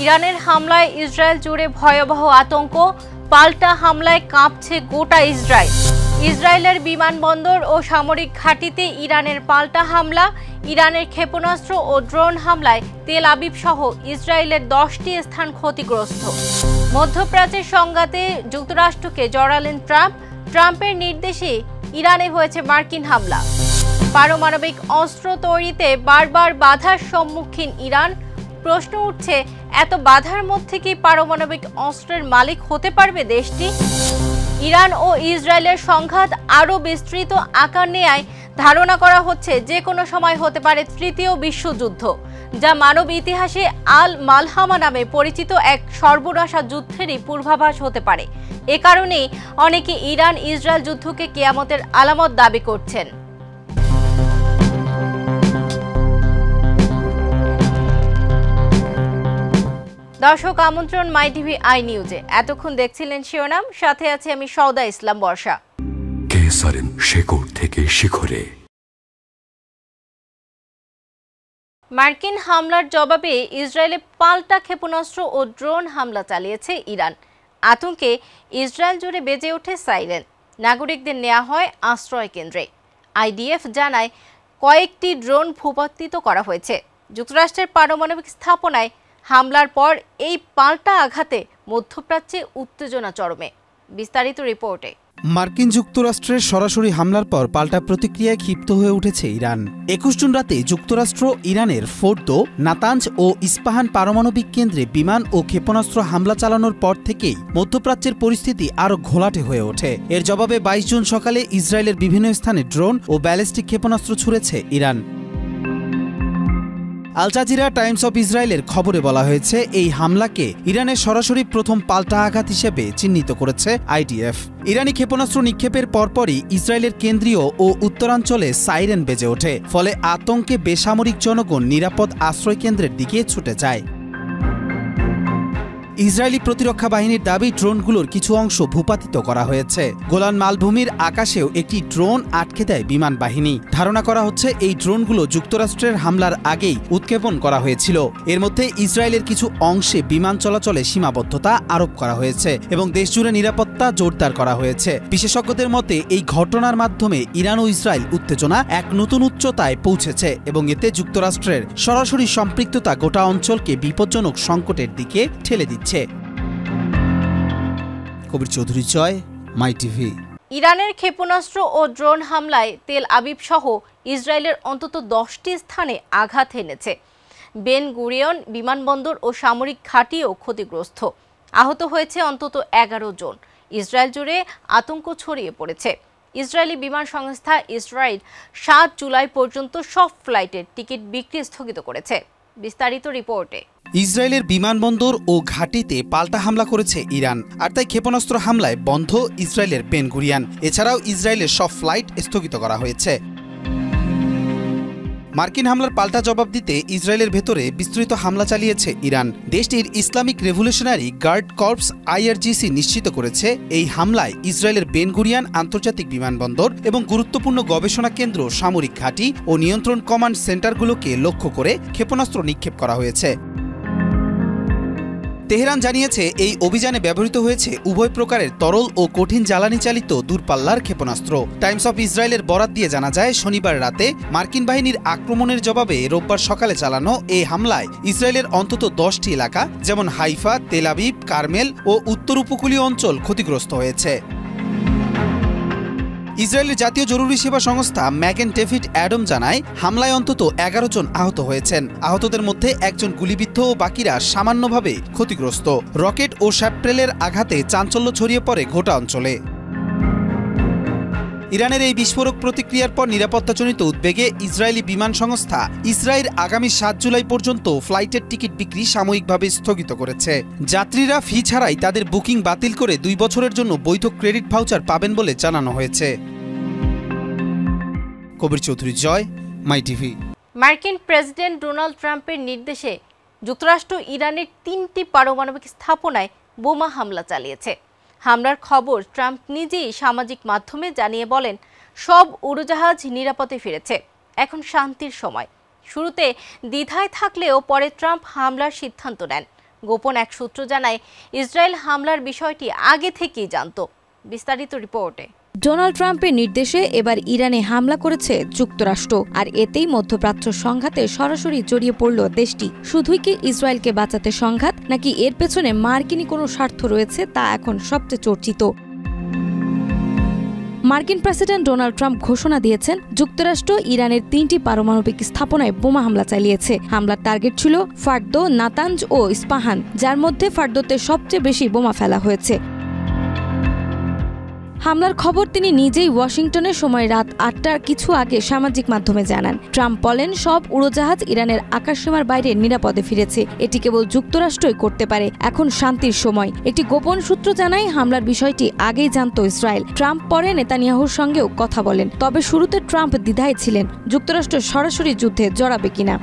ইরানের হামলায় ইসরায়েল জুড়ে ভয়াবহ আতঙ্ক, পাল্টা হামলায় কাঁপছে গোটা ইসরায়েল। ইসরায়েলের বিমানবন্দর ও সামরিক ঘাঁটিতে ইরানের পাল্টা হামলা, ইরানের ক্ষেপণাস্ত্র ও ড্রোন হামলায় তেল আবিব সহ ইসরায়েলের 10টি স্থান ক্ষতিগ্রস্ত। মধ্যপ্রাচ্যের সংঘাতে যুক্তরাষ্ট্রকে জড়ালেন ট্রাম্পের নির্দেশে ইরানে হয়েছে মার্কিন হামলা। পারমাণবিক অস্ত্র তৈরিতে বারবার বাধার সম্মুখীন ইরান। প্রশ্ন উঠছে, এত বাধার মধ্যে কি পারমাণবিক অস্ত্রের মালিক হতে পারবে দেশটি? ইরান ও ইসরায়েলের সংঘাত আরও বিস্তৃত আকার নেয়। ধারণা করা হচ্ছে যে কোনো সময় হতে পারে তৃতীয় বিশ্বযুদ্ধ, যা মানব ইতিহাসে আল মালহামা নামে পরিচিত এক সর্বনাশা যুদ্ধেরই পূর্বাভাস হতে পারে। এ কারণেই অনেকে ইরান ইসরায়েল যুদ্ধকে কিয়ামতের আলামত দাবি করছেন। দর্শক, আমন্ত্রণ মাই টিভি আই নিউজে। এতক্ষণ দেখছিলেন শিরোনাম, সাথে আছে আমি সওদা ইসলাম বর্ষা। কেসারেন শেকড় থেকে শিখরে। মার্কিন হামলার জবাবে ইসরায়েলে পাল্টা ক্ষেপণাস্ত্র ও ড্রোন হামলা চালিয়েছে ইরান। আতঙ্কে ইসরায়েল জুড়ে বেজে ওঠে সাইরেন। নাগরিকদের নেওয়া হয় আশ্রয় কেন্দ্রে। আইডিএফ জানায় কয়েকটি ড্রোন ভূপাতিত করা হয়েছে। যুক্তরাষ্ট্রের পারমাণবিক স্থাপনায় হামলার পর এই পাল্টা আঘাতে মধ্যপ্রাচ্যে উত্তেজনা চরমে। বিস্তারিত রিপোর্টে। মার্কিন যুক্তরাষ্ট্রের সরাসরি হামলার পর পাল্টা প্রতিক্রিয়ায় ক্ষিপ্ত হয়ে উঠেছে ইরান। 21 জুন রাতে যুক্তরাষ্ট্র ইরানের ফোর্দো, নাতাঞ্জ ও ইস্পাহান পারমাণবিক কেন্দ্রে বিমান ও ক্ষেপণাস্ত্র হামলা চালানোর পর থেকেই মধ্যপ্রাচ্যের পরিস্থিতি আরও ঘোলাটে হয়ে ওঠে। এর জবাবে 22 জুন সকালে ইসরায়েলের বিভিন্ন স্থানে ড্রোন ও ব্যালিস্টিক ক্ষেপণাস্ত্র ছুড়েছে Iran. Al Jazeera Times of ইসরায়েলের খবরে বলা হয়েছে, এই হামলাকে ইরানের সরাসরি প্রথম পাল্টা আঘাত হিসেবে চিহ্নিত করেছে আইডিএফ। ইরানি ক্ষেপণাস্ত্র নিক্ষেপের পরপরই ইসরায়েলের কেন্দ্রীয় ও উত্তরাঞ্চলে সাইরেন বেজে ওঠে। ফলে আতঙ্কে বেসামরিক জনগণ নিরাপদ আশ্রয়কেন্দ্রের দিকে ছুটে যায়। ইসরায়েলি প্রতিরক্ষা বাহিনীর দাবি, ড্রোনগুলোর কিছু অংশ ভূপাতিত করা হয়েছে। গোলান মালভূমির আকাশেও একটি ড্রোন আটকে দেয় বিমান বাহিনী। ধারণা করা হচ্ছে এই ড্রোনগুলো যুক্তরাষ্ট্রের হামলার আগেই উৎক্ষেপণ করা হয়েছিল। এর মধ্যে ইসরায়েলের কিছু অংশে বিমান চলাচলে সীমাবদ্ধতা আরোপ করা হয়েছে এবং দেশজুড়ে নিরাপত্তা জোরদার করা হয়েছে। বিশেষজ্ঞদের মতে, এই ঘটনার মাধ্যমে ইরান ও ইসরায়েল উত্তেজনা এক নতুন উচ্চতায় পৌঁছেছে এবং এতে যুক্তরাষ্ট্রের সরাসরি সম্পৃক্ততা গোটা অঞ্চলকে বিপজ্জনক সংকটের দিকে ঠেলে দিচ্ছে। কবির চৌধুরী জয়, মাই টিভি। ইরানের ক্ষেপণাস্ত্র ও ড্রোন হামলায় তেল আবিব সহ ইসরায়েলের অন্তত 10টি স্থানে আঘাত এনেছে। বেন গুরিয়ন বিমানবন্দর ও সামরিক ঘাঁটিও ক্ষতিগ্রস্ত। আহত হয়েছে অন্তত 11 জন। ইসরায়েল জুড়ে আতঙ্ক ছড়িয়ে পড়েছে। ইসরায়েলি বিমান সংস্থা ইসরায়েল 7 জুলাই পর্যন্ত সব ফ্লাইটের টিকিট বিক্রি স্থগিত করেছে। বিস্তারিত রিপোর্টে। ইসরায়েলের বিমানবন্দর ও ঘাঁটিতে পাল্টা হামলা করেছে ইরান, আর তাই ক্ষেপণাস্ত্র হামলায় বন্ধ ইসরায়েলের বেন গুরিয়ন। এছাড়াও ইসরায়েলের সব ফ্লাইট স্থগিত করা হয়েছে। মার্কিন হামলার পাল্টা জবাব দিতে ইসরায়েলের ভেতরে বিস্তৃত হামলা চালিয়েছে ইরান। দেশটির Islamic revolutionary guard corps IRGC নিশ্চিত করেছে, এই হামলায় ইসরায়েলের বেন গুরিয়ন আন্তর্জাতিক বিমানবন্দর এবং গুরুত্বপূর্ণ গবেষণা কেন্দ্র, সামরিক ঘাঁটি ও নিয়ন্ত্রণ কমান্ড সেন্টারগুলোকে লক্ষ্য করে ক্ষেপণাস্ত্র নিক্ষেপ করা হয়েছে। তেহরান জানিয়েছে, এই অভিযানে ব্যবহৃত হয়েছে উভয় প্রকারের তরল ও কঠিন জ্বালানি চালিত দূরপাল্লার ক্ষেপণাস্ত্র। টাইমস অফ ইসরায়েলের বরাত দিয়ে জানা যায়, শনিবার রাতে মার্কিন বাহিনীর আক্রমণের জবাবে রোববার সকালে চালানো এই হামলায় ইসরায়েলের অন্তত 10টি এলাকা, যেমন হাইফা, তেল আবিব, কারমেল ও উত্তর উপকূলীয় অঞ্চল ক্ষতিগ্রস্ত হয়েছে। ইসরায়েলের জাতীয় জরুরি সেবা সংস্থা ম্যাগেন ডেভিড অ্যাডম জানায়, হামলায় অন্তত 11 জন আহত হয়েছেন। আহতদের মধ্যে একজন গুলিবিদ্ধ ও বাকিরা সামান্যভাবে ক্ষতিগ্রস্ত। রকেট ও শ্যাপ্রেলের আঘাতে চাঞ্চল্য ছড়িয়ে পড়ে গোটা অঞ্চলে। ইরানের এই বিস্ফোরক প্রতিক্রিয়ার পর নিরাপত্তাজনিত উদ্বেগে ইসরায়েলি বিমান সংস্থা ইসরায়েল আগামী 7 জুলাই পর্যন্ত ফ্লাইটের টিকিট বিক্রি সাময়িকভাবে স্থগিত করেছে। যাত্রীরা ফি ছাড়াই তাদের বুকিং বাতিল করে 2 বছরের জন্য বৈধ ক্রেডিট ভাউচার পাবেন বলে জানানো হয়েছে। কবির চৌধুরী জয়, মাই টিভি। মার্কিন প্রেসিডেন্ট ডোনাল্ড ট্রাম্পের নির্দেশে যুক্তরাষ্ট্র ইরানের 3টি পারমাণবিক স্থাপনায় বোমা হামলা চালিয়েছে। হামলার খবর ট্রাম্প নিজেই সামাজিক মাধ্যমে জানিয়ে বলেন, সব উড়োজাহাজ নিরাপদে ফিরেছে, এখন শান্তির সময়। শুরুতে দ্বিধায় থাকলেও পরে ট্রাম্প হামলার সিদ্ধান্ত নেন। গোপন এক সূত্র জানায় ইসরায়েল হামলার বিষয়টি আগে থেকেই জানত। বিস্তারিত রিপোর্টে। ডোনাল্ড ট্রাম্পের নির্দেশে এবার ইরানে হামলা করেছে যুক্তরাষ্ট্র, আর এতেই মধ্যপ্রাচ্য সংঘাতে সরাসরি জড়িয়ে পড়ল দেশটি। শুধুই কি ইসরায়েলকে বাঁচাতে সংঘাত, নাকি এর পেছনে মার্কিনী কোনো স্বার্থ রয়েছে, তা এখন সবচেয়ে চর্চিত। মার্কিন প্রেসিডেন্ট ডোনাল্ড ট্রাম্প ঘোষণা দিয়েছেন যুক্তরাষ্ট্র ইরানের 3টি পারমাণবিক স্থাপনায় বোমা হামলা চালিয়েছে। হামলার টার্গেট ছিল ফার্দো, নাতাঞ্জ ও ইস্পাহান, যার মধ্যে ফার্দোতে সবচেয়ে বেশি বোমা ফেলা হয়েছে। হামলার খবর তিনি নিজেই ওয়াশিংটনের সময় রাত 8টার কিছু আগে সামাজিক মাধ্যমে জানান। ট্রাম্প বলেন, সব উড়োজাহাজ ইরানের আকাশসীমার বাইরে নিরাপদে ফিরেছে। এটি কেবল যুক্তরাষ্ট্রই করতে পারে। এখন শান্তির সময়। একটি গোপন সূত্র জানায় হামলার বিষয়টি আগেই জানত ইসরায়েল। ট্রাম্প পরে নেতানিয়াহুর সঙ্গেও কথা বলেন। তবে শুরুতে ট্রাম্প দ্বিধায় ছিলেন যুক্তরাষ্ট্র সরাসরি যুদ্ধে জড়াবে কিনা।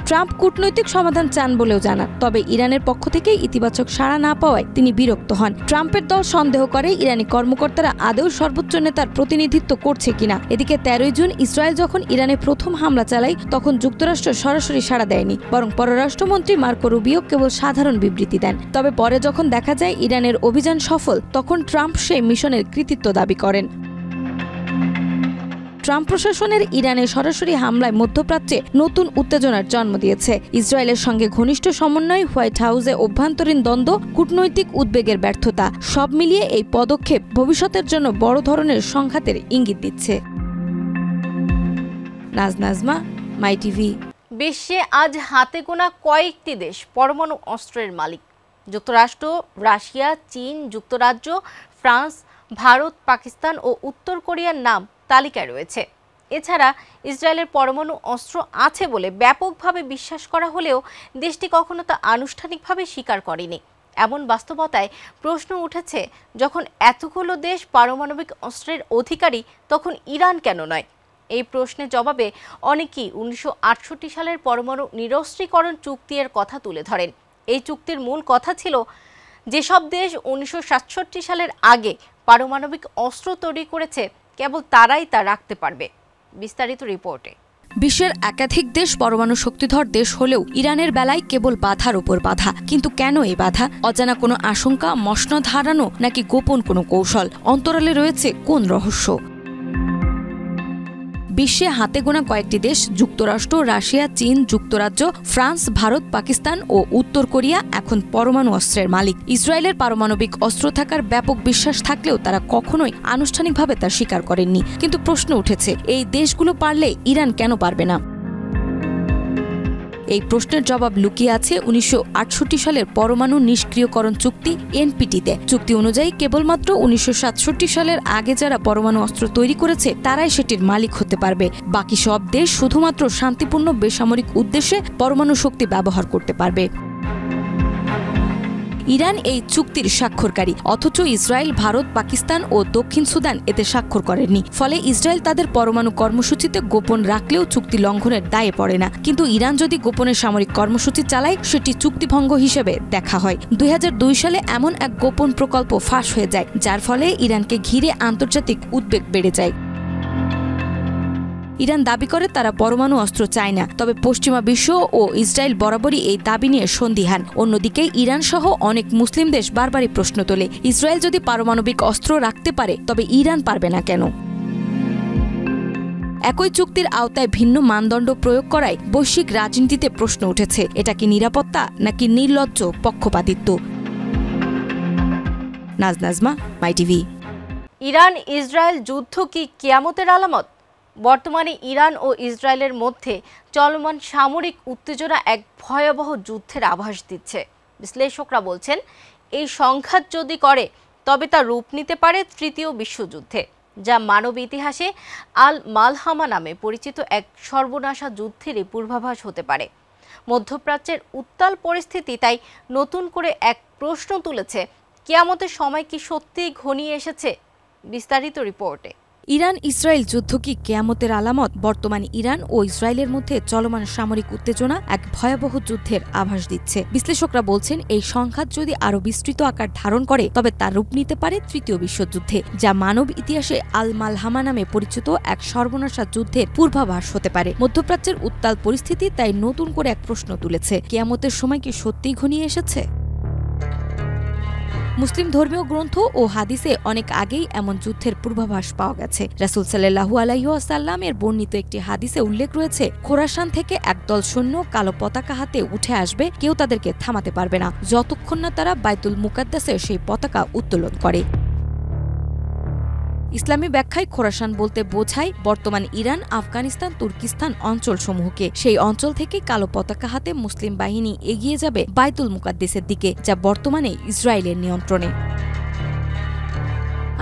ট্রাম্প কূটনৈতিক সমাধান চান বলেও জানান, তবে ইরানের পক্ষ থেকেই ইতিবাচক সাড়া না পাওয়ায় তিনি বিরক্ত হন। ট্রাম্পের দল সন্দেহ করে ইরানি কর্মকর্তারা আদৌ সর্বোচ্চ নেতার প্রতিনিধিত্ব করছে কিনা। এদিকে 13 জুন ইসরায়েল যখন ইরানে প্রথম হামলা চালায়, তখন যুক্তরাষ্ট্র সরাসরি সাড়া দেয়নি, বরং পররাষ্ট্রমন্ত্রী মার্কো রুবিও কেবল সাধারণ বিবৃতি দেন। তবে পরে যখন দেখা যায় ইরানের অভিযান সফল, তখন ট্রাম্প সেই মিশনের কৃতিত্ব দাবি করেন। ট্রাম্প প্রশাসনের ইরানে সরাসরি হামলায় মধ্যপ্রাচ্যে নতুন উত্তেজনার জন্ম দিয়েছে। ইসরায়েলের সঙ্গে ঘনিষ্ঠ সমন্বয়, হোয়াইট হাউসে অভ্যন্তরীণ দ্বন্দ্ব, কূটনৈতিক উদ্বেগের ব্যর্থতা, সব মিলিয়ে এই পদক্ষেপ ভবিষ্যতের জন্য বড় ধরনের সংঘাতের ইঙ্গিত দিচ্ছে। নাজমা, মাই টিভি। বিশ্বে আজ হাতে গোনা কয়েকটি দেশ পরমাণু অস্ত্রের মালিক। যুক্তরাষ্ট্র, রাশিয়া, চীন, যুক্তরাজ্য, ফ্রান্স, ভারত, পাকিস্তান ও উত্তর কোরিয়ার নাম তালিকায় রয়েছে। এছাড়া ইসরায়েলের পরমাণু অস্ত্র আছে বলে ব্যাপকভাবে বিশ্বাস করা হলেও দেশটি কখনো তা আনুষ্ঠানিকভাবে স্বীকার করেনি। এমন বাস্তবতায় প্রশ্ন উঠেছে, যখন এতগুলো দেশ পারমাণবিক অস্ত্রের অধিকারী, তখন ইরান কেন নয়? এই প্রশ্নের জবাবে অনেকেই 1968 সালের পরমাণু নিরস্ত্রীকরণ চুক্তির কথা তুলে ধরেন। এই চুক্তির মূল কথা ছিল, যেসব দেশ 1967 সালের আগে পারমাণবিক অস্ত্র তৈরি করেছে, কেবল তারাই তা রাখতে পারবে। বিস্তারিত রিপোর্টে। বিশ্বের একাধিক দেশ পরমাণু শক্তিধর দেশ হলেও ইরানের বেলায় কেবল বাধার উপর বাধা। কিন্তু কেন এই বাধা? অজানা কোনো আশঙ্কা, মসনদ হারানো, নাকি গোপন কোনো কৌশল? অন্তরালে রয়েছে কোন রহস্য? বিশ্বে হাতে গোনা কয়েকটি দেশ, যুক্তরাষ্ট্র, রাশিয়া, চীন, যুক্তরাজ্য, ফ্রান্স, ভারত, পাকিস্তান ও উত্তর কোরিয়া এখন পরমাণু অস্ত্রের মালিক। ইসরায়েলের পারমাণবিক অস্ত্র থাকার ব্যাপক বিশ্বাস থাকলেও তারা কখনোই আনুষ্ঠানিকভাবে তা স্বীকার করেননি। কিন্তু প্রশ্ন উঠেছে, এই দেশগুলো পারলে ইরান কেন পারবে না? এই প্রশ্নের জবাব লুকিয়ে আছে 1968 সালের পরমাণু নিষ্ক্রিয়করণ চুক্তি এনপিটিতে। চুক্তি অনুযায়ী কেবলমাত্র 1967 সালের আগে যারা পরমাণু অস্ত্র তৈরি করেছে তারাই সেটির মালিক হতে পারবে। বাকি সব দেশ শুধুমাত্র শান্তিপূর্ণ বেসামরিক উদ্দেশ্যে পরমাণু শক্তি ব্যবহার করতে পারবে। ইরান এই চুক্তির স্বাক্ষরকারী, অথচ ইসরায়েল, ভারত, পাকিস্তান ও দক্ষিণ সুদান এতে স্বাক্ষর করেননি। ফলে ইসরায়েল তাদের পরমাণু কর্মসূচিতে গোপন রাখলেও চুক্তি লঙ্ঘনের দায়ে পড়ে না। কিন্তু ইরান যদি গোপনে সামরিক কর্মসূচি চালায়, সেটি চুক্তিভঙ্গ হিসেবে দেখা হয়। 2002 সালে এমন এক গোপন প্রকল্প ফাঁস হয়ে যায়, যার ফলে ইরানকে ঘিরে আন্তর্জাতিক উদ্বেগ বেড়ে যায়। ইরান দাবি করে তারা পরমাণু অস্ত্র চায় না, তবে পশ্চিমা বিশ্ব ও ইসরায়েল বরাবরই এই দাবি নিয়ে সন্দিহান। অন্যদিকে ইরান সহ অনেক মুসলিম দেশ বারবারই প্রশ্ন তোলে, ইসরায়েল যদি পারমাণবিক অস্ত্র রাখতে পারে, তবে ইরান পারবে না কেন? একই চুক্তির আওতায় ভিন্ন মানদণ্ড প্রয়োগ করায় বৈশ্বিক রাজনীতিতে প্রশ্ন উঠেছে, এটা কি নিরাপত্তা নাকি নির্লজ্জ পক্ষপাতিত্ব? নাজমা, মাই টিভি। ইরান ইসরায়েল যুদ্ধ কি কিয়ামতের আলামত? বর্তমানে ইরান ও ইসরায়েলের মধ্যে চলমান সামরিক উত্তেজনা এক ভয়াবহ যুদ্ধের আভাস দিচ্ছে। বিশ্লেষকরা বলছেন, এই সংঘাত যদি করে, তবে তা রূপ নিতে পারে তৃতীয় বিশ্বযুদ্ধে, যা মানব ইতিহাসে আল মালহামা নামে পরিচিত এক সর্বনাশা যুদ্ধেরই পূর্বাভাস হতে পারে। মধ্যপ্রাচ্যের উত্তাল পরিস্থিতি তাই নতুন করে এক প্রশ্ন তুলেছে, কিয়ামতের সময় কি সত্যিই ঘনিয়ে এসেছে? বিস্তারিত রিপোর্টে। ইরান ইসরায়েল যুদ্ধ কি কিয়ামতের আলামত? বর্তমান ইরান ও ইসরায়েলের মধ্যে চলমান সামরিক উত্তেজনা এক ভয়াবহ যুদ্ধের আভাস দিচ্ছে। বিশ্লেষকরা বলছেন, এই সংঘাত যদি আরও বিস্তৃত আকার ধারণ করে তবে তার রূপ নিতে পারে তৃতীয় বিশ্বযুদ্ধে, যা মানব ইতিহাসে আল মালহামা নামে পরিচিত এক সর্বনাশা যুদ্ধের পূর্বাভাস হতে পারে। মধ্যপ্রাচ্যের উত্তাল পরিস্থিতি তাই নতুন করে এক প্রশ্ন তুলেছে, কিয়ামতের সময় কি সত্যিই ঘনিয়ে এসেছে? মুসলিম ধর্মীয় গ্রন্থ ও হাদিসে অনেক আগেই এমন যুদ্ধের পূর্বাভাস পাওয়া গেছে। রাসূল সাল্লাল্লাহু আলাইহি ওয়াসাল্লামের বর্ণিত একটি হাদিসে উল্লেখ রয়েছে, খোরাসান থেকে একদল সৈন্য কালো পতাকা হাতে উঠে আসবে, কেউ তাদেরকে থামাতে পারবে না যতক্ষণ না তারা বাইতুল মুকাদ্দাসে সেই পতাকা উত্তোলন করে। ইসলামী ব্যাখ্যায় খোরাসান বলতে বোঝায় বর্তমান ইরান, আফগানিস্তান, তুর্কিস্তান অঞ্চলসমূহকে। সেই অঞ্চল থেকে কালো পতাকা হাতে মুসলিম বাহিনী এগিয়ে যাবে বাইতুল মুকাদ্দিসের দিকে, যা বর্তমানে ইসরায়েলের নিয়ন্ত্রণে।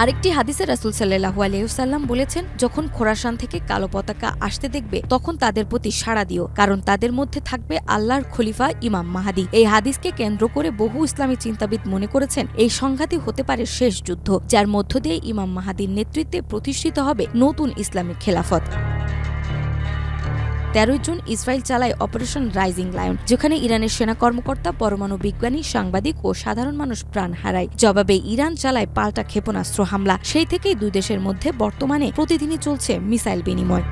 আরেকটি হাদিসে রাসূল সাল্লাল্লাহু আলাইহি ওয়াসাল্লাম বলেছেন, যখন খোরাসান থেকে কালো পতাকা আসতে দেখবে তখন তাদের প্রতি সাড়া দিও, কারণ তাদের মধ্যে থাকবে আল্লাহর খলিফা ইমাম মাহদী। এই হাদিসকে কেন্দ্র করে বহু ইসলামী চিন্তাবিদ মনে করেছেন, এই সংঘাতই হতে পারে শেষ যুদ্ধ, যার মধ্য দিয়ে ইমাম মাহদীর নেতৃত্বে প্রতিষ্ঠিত হবে নতুন ইসলামিক খেলাফত। 13 জুন ইসরায়েল চালায় অপারেশন রাইজিং লায়ন, যেখানে ইরানের সেনা কর্মকর্তা, পরমাণু বিজ্ঞানী, সাংবাদিক ও সাধারণ মানুষ প্রাণ হারায়। জবাবে ইরান চালায় পাল্টা ক্ষেপণাস্ত্র হামলা। সেই থেকেই দুই দেশের মধ্যে বর্তমানে প্রতিদিনই চলছে মিসাইল বিনিময়।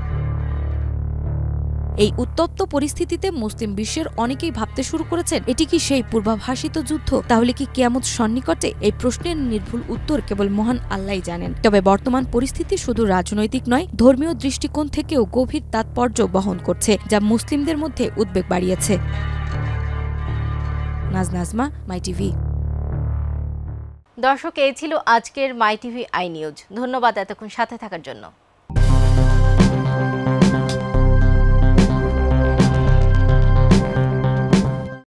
এই উত্তপ্ত পরিস্থিতিতে মুসলিম বিশ্বের অনেকেই ভাবতে শুরু করেছেন, এটি কি সেই পূর্বাভাসিত যুদ্ধ? তাহলে কি কিয়ামত সন্নিকটে? এই প্রশ্নের নির্ভুল উত্তর কেবল মহান আল্লাহই জানেন। তবে বর্তমান পরিস্থিতি শুধু রাজনৈতিক নয়, ধর্মীয় দৃষ্টিকোণ থেকেও গভীর তাৎপর্য বহন করছে, যা মুসলিমদের মধ্যে উদ্বেগ বাড়িয়েছে। নাজমা, মাই টিভি। দর্শক, এই ছিল আজকের মাই টিভি আই নিউজ। ধন্যবাদ এতক্ষণ সাথে থাকার জন্য।